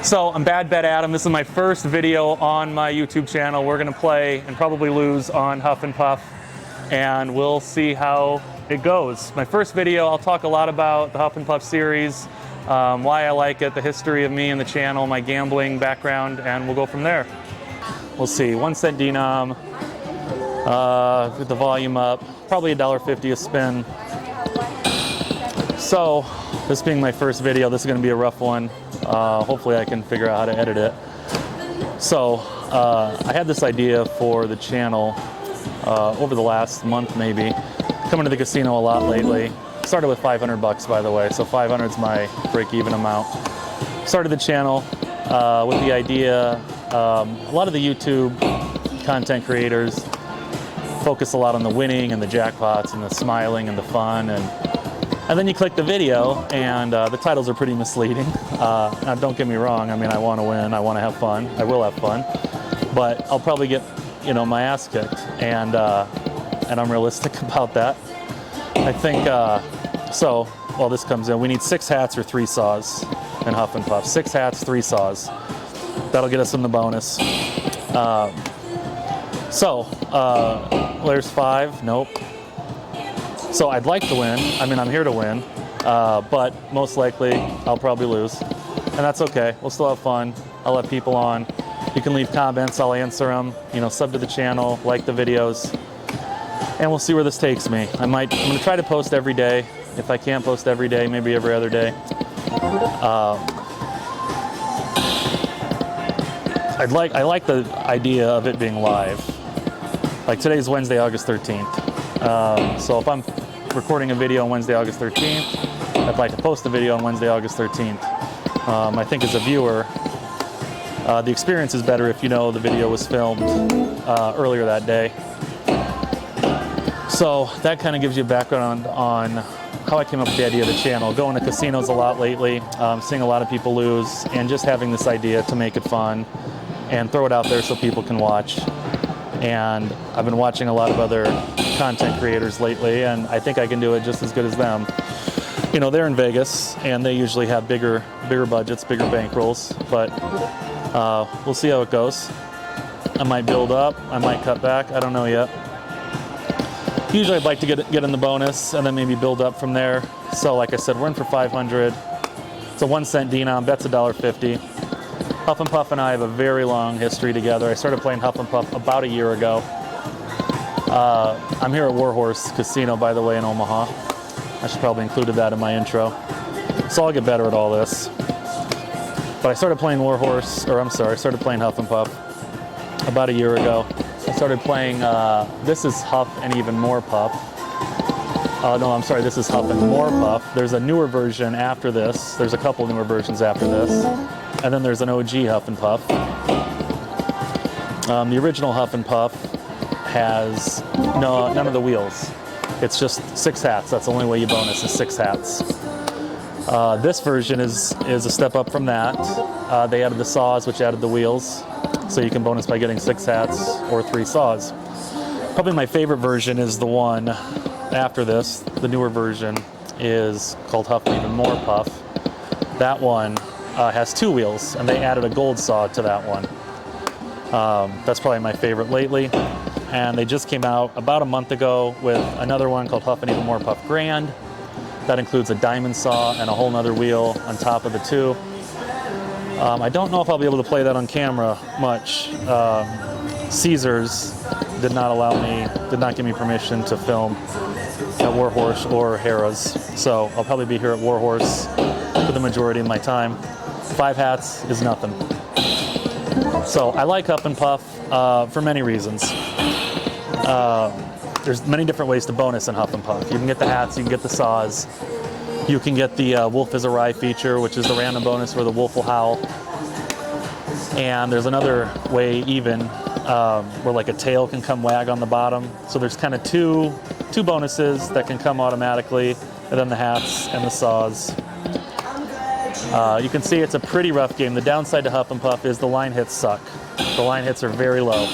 So I'm Bad Bet Adam. This is my first video on my YouTube channel. We're gonna play and probably lose on Huff and Puff, and we'll see how it goes. My first video, I'll talk a lot about the Huff and Puff series, why I like it, the history of me and the channel, my gambling background, and we'll go from there. We'll see, 1 cent denom, with the volume up, probably $1.50 a spin. So, this being my first video, this is gonna be a rough one. Hopefully I can figure out how to edit it. So, I had this idea for the channel over the last month maybe. Coming to the casino a lot lately. Started with 500 bucks, by the way, so 500 is my break-even amount. Started the channel with the idea, a lot of the YouTube content creators focus a lot on the winning and the jackpots and the smiling and the fun, and then you click the video and the titles are pretty misleading. Now don't get me wrong, I mean, I want to win, I want to have fun, I will have fun, but I'll probably get, you know, my ass kicked, and I'm realistic about that. I think, so, well, this comes in, we need 6 hats or 3 saws in Huff and Puff. 6 hats, 3 saws. That'll get us in the bonus. There's 5, nope. So I'd like to win, I mean, I'm here to win, but most likely I'll probably lose. And that's okay, we'll still have fun. I'll let people on. You can leave comments, I'll answer them. You know, sub to the channel, like the videos, and we'll see where this takes me. I'm gonna try to post every day. If I can't post every day, maybe every other day. I like the idea of it being live. Like today's Wednesday, August 13th. So if I'm recording a video on Wednesday, August 13th, I'd like to post a video on Wednesday, August 13th. I think as a viewer, the experience is better if you know the video was filmed earlier that day. So that kind of gives you a background on how I came up with the idea of the channel. Going to casinos a lot lately, seeing a lot of people lose, and just having this idea to make it fun and throw it out there so people can watch. And I've been watching a lot of other content creators lately, and I think I can do it just as good as them. You know, they're in Vegas, and they usually have bigger budgets, bigger bankrolls, but we'll see how it goes. I might build up, I might cut back, I don't know yet. Usually I'd like to get in the bonus and then maybe build up from there. So like I said, we're in for 500. It's a 1 cent denom, bet's $1.50. Huff and Puff and I have a very long history together. I started playing Huff and Puff about a year ago. I'm here at Warhorse Casino, by the way, in Omaha. I should probably included that in my intro. So I'll get better at all this. But I started playing I started playing Huff and Puff about a year ago. I started playing, this is Huff and Even More Puff. No, I'm sorry, this is Huff and More Puff. There's a newer version after this. There's a couple newer versions after this. And then there's an OG Huff and Puff. The original Huff and Puff has none of the wheels. It's just 6 hats. That's the only way you bonus is 6 hats. This version is a step up from that. They added the saws, which added the wheels. So you can bonus by getting 6 hats or 3 saws. Probably my favorite version is the one after this. The newer version is called Huff and Even More Puff. That one has 2 wheels, and they added a gold saw to that one. That's probably my favorite lately. And they just came out about a month ago with another one called Huff and Even More Puff Grand. That includes a diamond saw and a whole nother wheel on top of the 2. I don't know if I'll be able to play that on camera much. Caesars did not give me permission to film at Warhorse or Harrah's. So I'll probably be here at Warhorse for the majority of my time. 5 hats is nothing. So I like Huff and Puff for many reasons. There's many different ways to bonus in Huff and Puff. You can get the hats, you can get the saws. You can get the Wolf is a Rye feature, which is the random bonus where the wolf will howl. And there's another way even where like a tail can come wag on the bottom. So there's kind of two bonuses that can come automatically, and then the hats and the saws. You can see it's a pretty rough game. The downside to Huff and Puff is the line hits suck. The line hits are very low.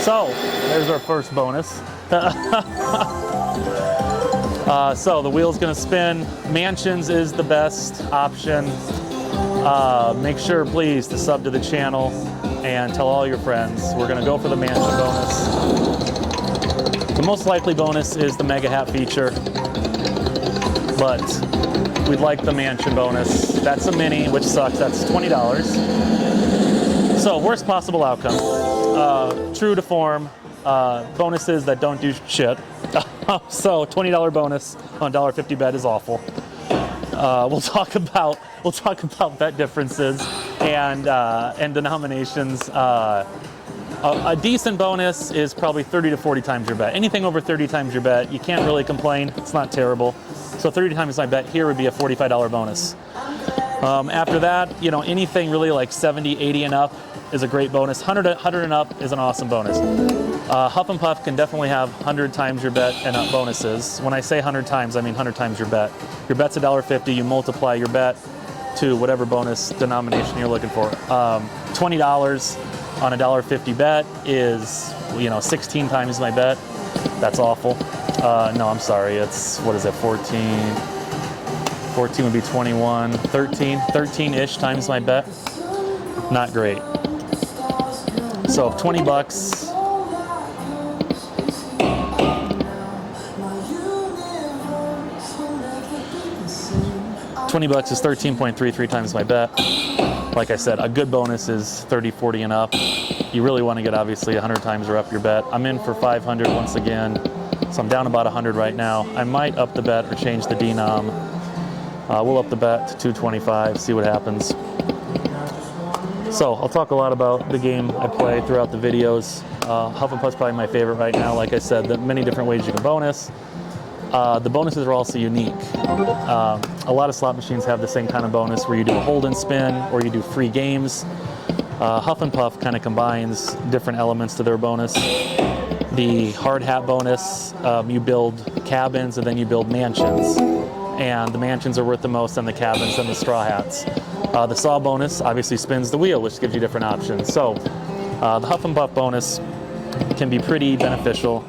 So there's our first bonus. So the wheel's gonna spin. Mansions is the best option. Make sure, please, to sub to the channel and tell all your friends. We're going to go for the mansion bonus. The most likely bonus is the mega hat feature, but we'd like the mansion bonus. That's a mini, which sucks. That's $20. So worst possible outcome. True to form, bonuses that don't do shit. So $20 bonus on $1.50 bet is awful. We'll talk about bet differences and denominations. A decent bonus is probably 30 to 40 times your bet. Anything over 30 times your bet, you can't really complain. It's not terrible. So 30 times my bet here would be a $45 bonus. After that, you know, anything really like 70, 80 and up is a great bonus. 100 and up is an awesome bonus. Huff and Puff can definitely have 100 times your bet and up bonuses. When I say 100 times, I mean 100 times your bet. Your bet's $1.50, you multiply your bet to whatever bonus denomination you're looking for. $20 on a $1.50 bet is, you know, 16 times my bet. That's awful. No, I'm sorry. It's, what is it, 14? 14 would be 21. 13-ish times my bet. Not great. So $20. $20 is 13.33 times my bet. Like I said, a good bonus is 30, 40 and up. You really want to get obviously 100 times or up your bet. I'm in for 500 once again, so I'm down about 100 right now. I might up the bet or change the denom. We'll up the bet to 225, see what happens. So I'll talk a lot about the game I play throughout the videos. Huff and Puff's probably my favorite right now. Like I said, the many different ways you can bonus. The bonuses are also unique. A lot of slot machines have the same kind of bonus where you do a hold and spin or you do free games. Huff and Puff kind of combines different elements to their bonus. The hard hat bonus, you build cabins and then you build mansions. And the mansions are worth the most and the cabins and the straw hats. The saw bonus obviously spins the wheel, which gives you different options. So the Huff and Puff bonus can be pretty beneficial.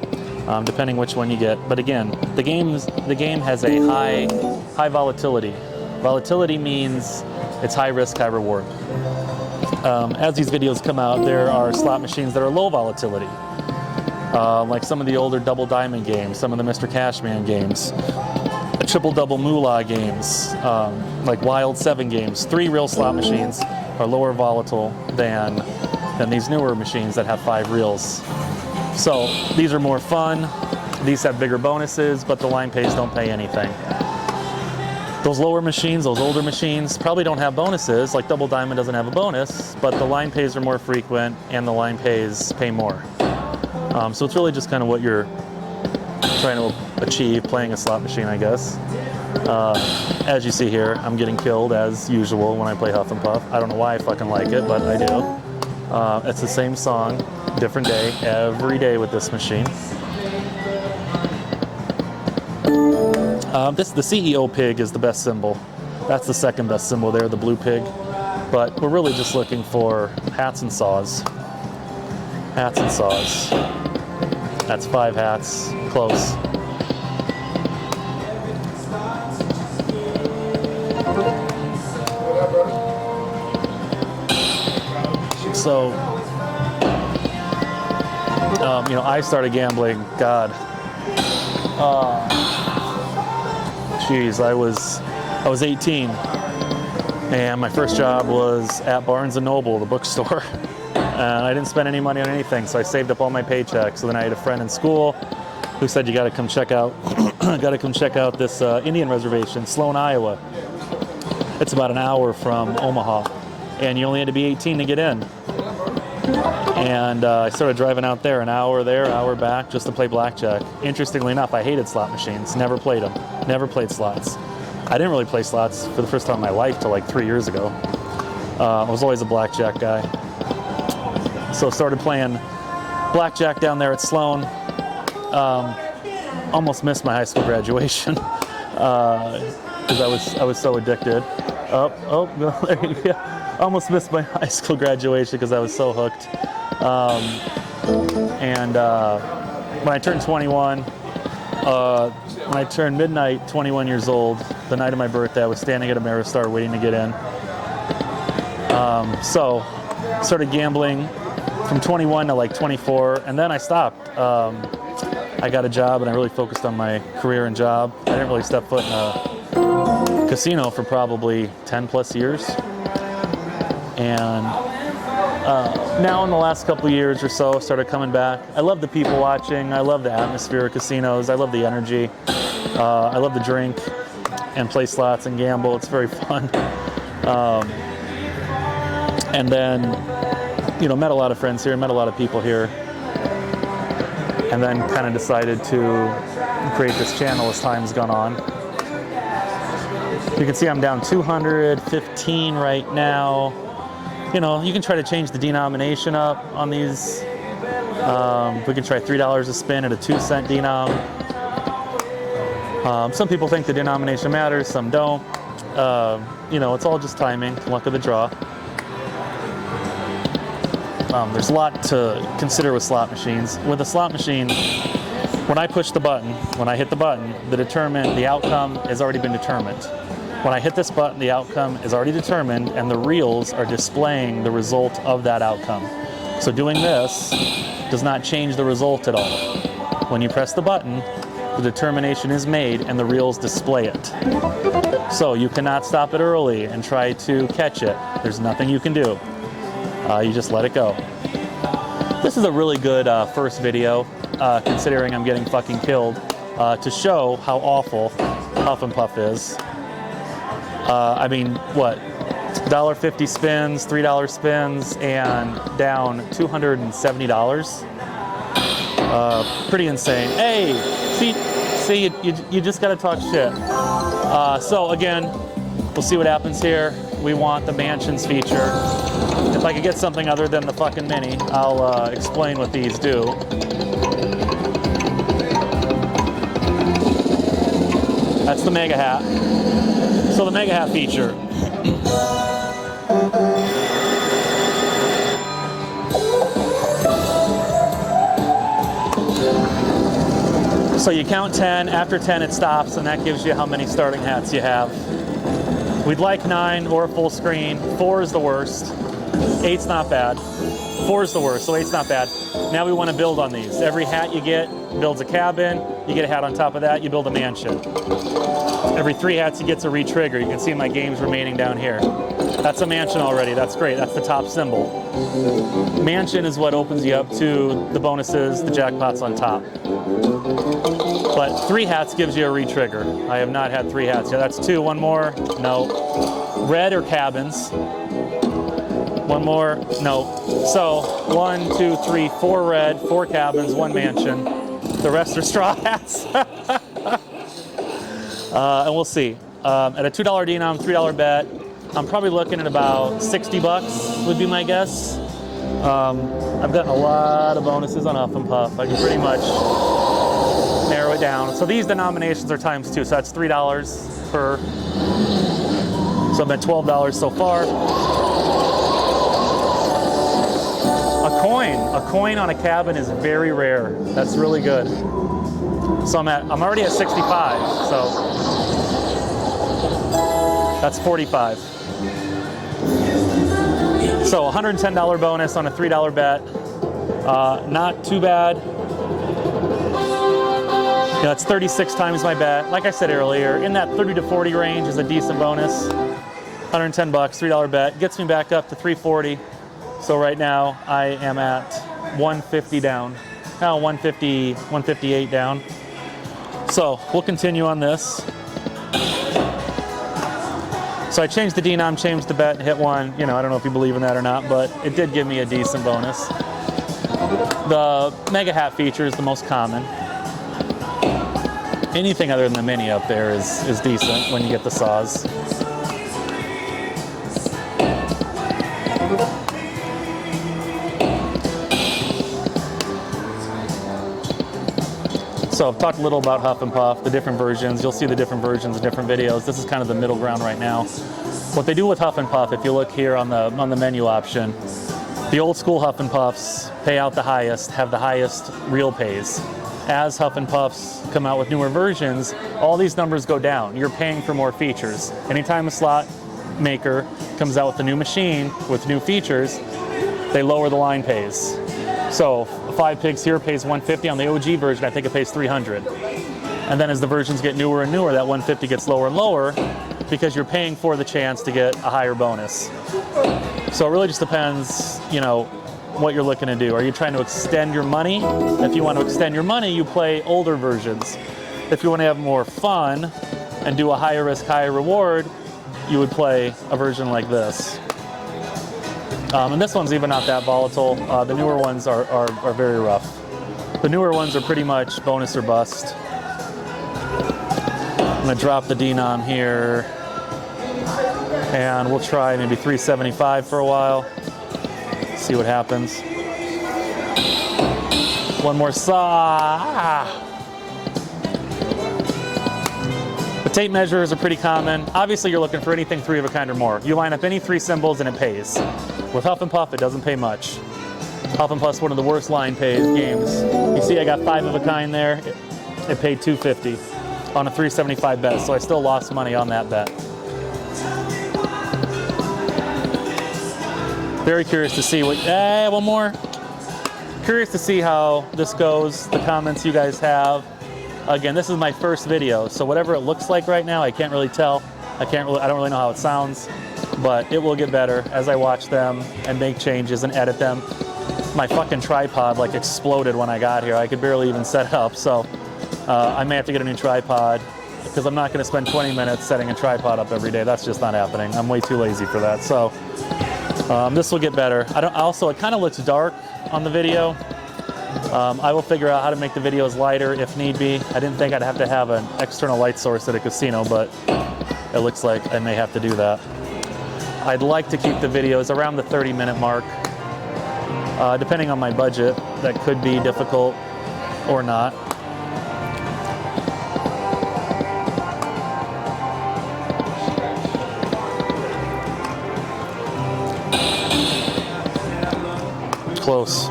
Depending which one you get. But again, the game has a high volatility. Volatility means it's high risk, high reward. As these videos come out, there are slot machines that are low volatility. Like some of the older double diamond games, some of the Mr. Cashman games, triple double moolah games, like Wild 7 games. 3 real slot machines are lower volatile than these newer machines that have 5 reels. So these are more fun, these have bigger bonuses, but the line pays don't pay anything. Those lower machines, those older machines, probably don't have bonuses, like Double Diamond doesn't have a bonus, but the line pays are more frequent and the line pays pay more. So it's really just kind of what you're trying to achieve playing a slot machine, I guess. As you see here, I'm getting killed as usual when I play Huff and Puff. I don't know why I fucking like it, but I do. It's the same song, different day, every day with this machine. The CEO pig is the best symbol. That's the second best symbol there, the blue pig. But we're really just looking for hats and saws. Hats and saws. That's 5 hats, close. So, you know, I started gambling, God, geez, I was 18, and my first job was at Barnes & Noble, the bookstore, and I didn't spend any money on anything, so I saved up all my paychecks. So then I had a friend in school who said, you got to come check out, this Indian reservation, Sloan, Iowa. It's about an hour from Omaha, and you only had to be 18 to get in. And I started driving out there, an hour back, just to play blackjack. Interestingly enough, I hated slot machines, never played them, never played slots. I didn't really play slots for the first time in my life till like 3 years ago. I was always a blackjack guy. So started playing blackjack down there at Sloan. Almost missed my high school graduation because I was so addicted. There you go. Almost missed my high school graduation because I was so hooked. When I turned 21, when I turned midnight, 21 years old, the night of my birthday, I was standing at Ameristar waiting to get in. So started gambling from 21 to like 24, and then I stopped. I got a job and I really focused on my career and job. I didn't really step foot in a casino for probably 10 plus years. And now in the last couple of years or so, started coming back. I love the people watching. I love the atmosphere of casinos. I love the energy. I love to drink and play slots and gamble. It's very fun. And then, you know, met a lot of friends here, met a lot of people here. And then kind of decided to create this channel as time's gone on. You can see I'm down 215 right now. You know, you can try to change the denomination up on these. We can try $3 a spin at a 2-cent denom. Some people think the denomination matters, some don't. You know, it's all just timing, luck of the draw. There's a lot to consider with slot machines. With a slot machine, when I push the button, when I hit the button, the outcome has already been determined. When I hit this button, the outcome is already determined, and the reels are displaying the result of that outcome. So doing this does not change the result at all. When you press the button, the determination is made and the reels display it. So you cannot stop it early and try to catch it. There's nothing you can do. You just let it go. This is a really good first video, considering I'm getting fucking killed, to show how awful Huff and Puff is. I mean, what? $1.50 spins, $3 spins, and down $270. Pretty insane. Hey, see, you just gotta talk shit. So again, we'll see what happens here. We want the mansions feature. If I could get something other than the fucking mini, I'll explain what these do. That's the mega hat. So the mega hat feature. So you count 10, after 10 it stops, and that gives you how many starting hats you have. We'd like 9 or a full screen. 4 is the worst. 8's not bad. 4 is the worst, so 8's not bad. Now we want to build on these. Every hat you get builds a cabin. You get a hat on top of that, you build a mansion. Every 3 hats you get's a re-trigger. You can see my games remaining down here. That's a mansion already. That's great. That's the top symbol. Mansion is what opens you up to the bonuses, the jackpots on top. But 3 hats gives you a re-trigger. I have not had 3 hats yet. That's 2. 1 more? No. Red or cabins? 1 more? No. So 1, 2, 3, 4 red, 4 cabins, 1 mansion. The rest are straw hats. And we'll see. At a $2 denom, $3 bet, I'm probably looking at about 60 bucks would be my guess. I've gotten a lot of bonuses on Huff and Puff. I can pretty much narrow it down. So these denominations are times 2, so that's $3 per. So I'm at $12 so far. A coin on a cabin is very rare. That's really good. So I'm already at 65, so that's 45. So $110 bonus on a $3 bet. Not too bad. You know, it's 36 times my bet. Like I said earlier, in that 30 to 40 range is a decent bonus. 110 bucks, $3 bet, gets me back up to 340. So right now I am at 150 down. Now 150, 158 down. So we'll continue on this. So I changed the denom, changed the bet, and hit 1. You know, I don't know if you believe in that or not, but it did give me a decent bonus. The mega hat feature is the most common. Anything other than the mini up there is decent when you get the saws. So I've talked a little about Huff and Puff, the different versions. You'll see the different versions in different videos. This is kind of the middle ground right now. What they do with Huff and Puff, if you look here on the menu option, the old school Huff and Puffs pay out the highest, have the highest real pays. As Huff and Puffs come out with newer versions, all these numbers go down. You're paying for more features. Anytime a slot maker comes out with a new machine with new features, they lower the line pays. So 5 Pigs here pays $150 on the OG version. I think it pays $300. And then as the versions get newer and newer, that $150 gets lower and lower because you're paying for the chance to get a higher bonus. So it really just depends, you know, what you're looking to do. Are you trying to extend your money? If you want to extend your money, you play older versions. If you want to have more fun and do a higher risk, higher reward, you would play a version like this. And this one's even not that volatile. The newer ones are very rough. The newer ones are pretty much bonus or bust. I'm gonna drop the denom here, and we'll try maybe 375 for a while. See what happens. One more saw. The tape measures are pretty common. Obviously, you're looking for anything 3 of a kind or more. You line up any 3 symbols and it pays. With Huff and Puff, it doesn't pay much. Huff and Puff's one of the worst line pays games. You see, I got 5 of a kind there. It paid $250 on a 375 bet, so I still lost money on that bet. Very curious to see what. One more. Curious to see how this goes. The comments you guys have. Again, this is my first video, so whatever it looks like right now, I can't really tell. I don't really know how it sounds, but it will get better as I watch them and make changes and edit them. My fucking tripod like exploded when I got here. I could barely even set it up, so I may have to get a new tripod because I'm not going to spend 20 minutes setting a tripod up every day. That's just not happening. I'm way too lazy for that. So this will get better. Also, it kind of looks dark on the video. I will figure out how to make the videos lighter if need be. I didn't think I'd have to have an external light source at a casino, but it looks like I may have to do that. I'd like to keep the videos around the 30-minute mark. Depending on my budget, that could be difficult or not. Close.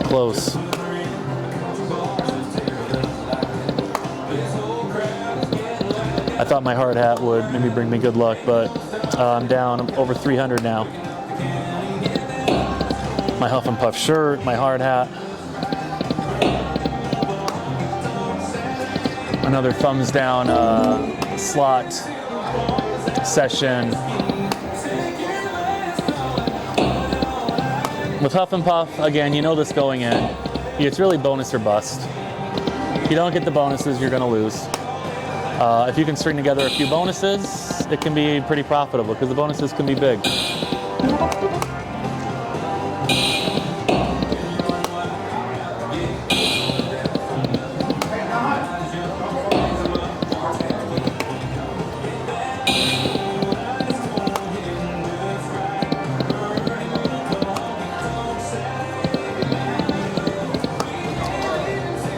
Close. I thought my hard hat would maybe bring me good luck, but I'm down. I'm over 300 now. My Huff and Puff shirt, my hard hat. Another thumbs down slot session. With Huff and Puff, again, you know this going in. It's really bonus or bust. If you don't get the bonuses, you're going to lose. If you can string together a few bonuses, it can be pretty profitable because the bonuses can be big.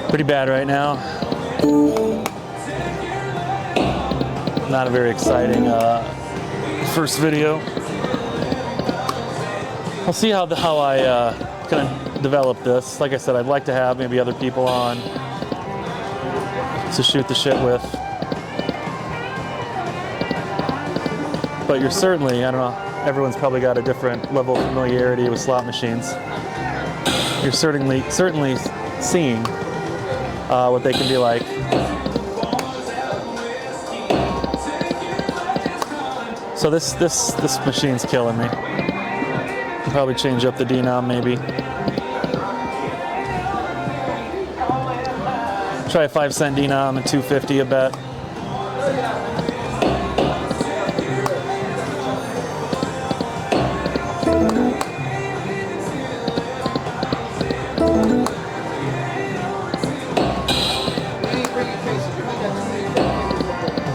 Pretty bad right now. Not a very exciting first video. I'll see how I kind of develop this. Like I said, I'd like to have maybe other people on to shoot the shit with. But you're certainly, I don't know, everyone's probably got a different level of familiarity with slot machines. You're certainly seeing what they can be like. So this machine's killing me. I'll probably change up the denom maybe. Try a 5-cent denom and $2.50 a bet.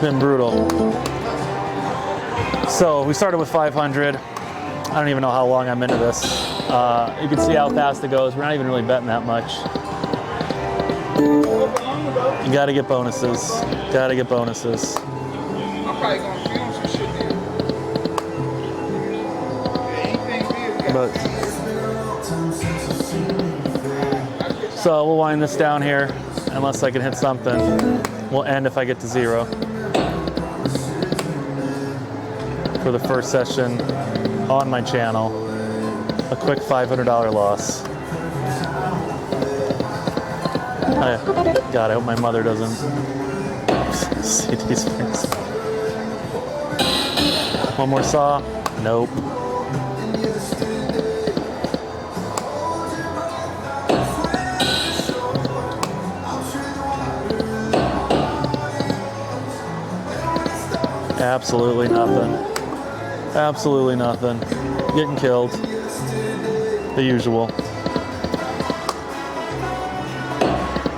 Been brutal. So we started with 500. I don't even know how long I'm into this. You can see how fast it goes. We're not even really betting that much. You gotta get bonuses. Gotta get bonuses. I'm probably gonna film some shit there. But so we'll wind this down here unless I can hit something. We'll end if I get to 0. for the first session on my channel. A quick $500 loss. God, I hope my mother doesn't see these things. One more saw? Nope. Absolutely nothing. Absolutely nothing. Getting killed. The usual.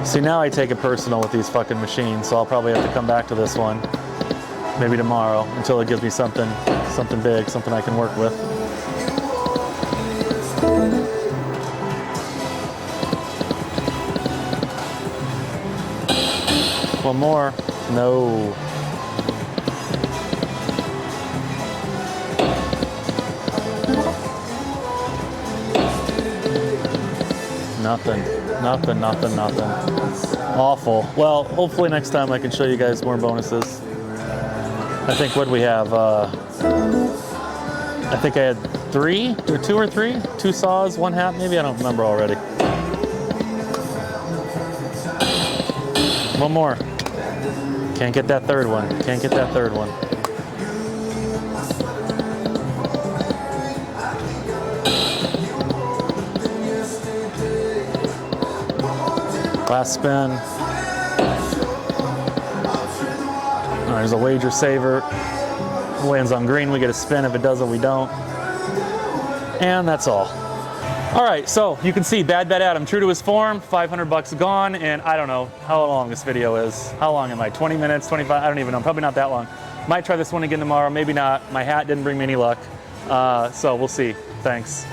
See, now I take it personal with these fucking machines, so I'll probably have to come back to this one maybe tomorrow until it gives me something big, something I can work with. One more. No. Nothing. Awful. Well, hopefully next time I can show you guys more bonuses. I think what we have, I think I had 3 or 2 or 3, 2 saws, 1 hat, maybe, I don't remember already. One more. Can't get that third one. Can't get that third one. Last spin. There's a wager saver. Lands on green, we get a spin. If it doesn't, we don't. And that's all. All right, so you can see Bad Bet Adam, true to his form, $500 gone, and I don't know how long this video is. How long am I? 20 minutes, 25? I don't even know. Probably not that long. Might try this one again tomorrow, maybe not. My hat didn't bring me any luck. So we'll see. Thanks.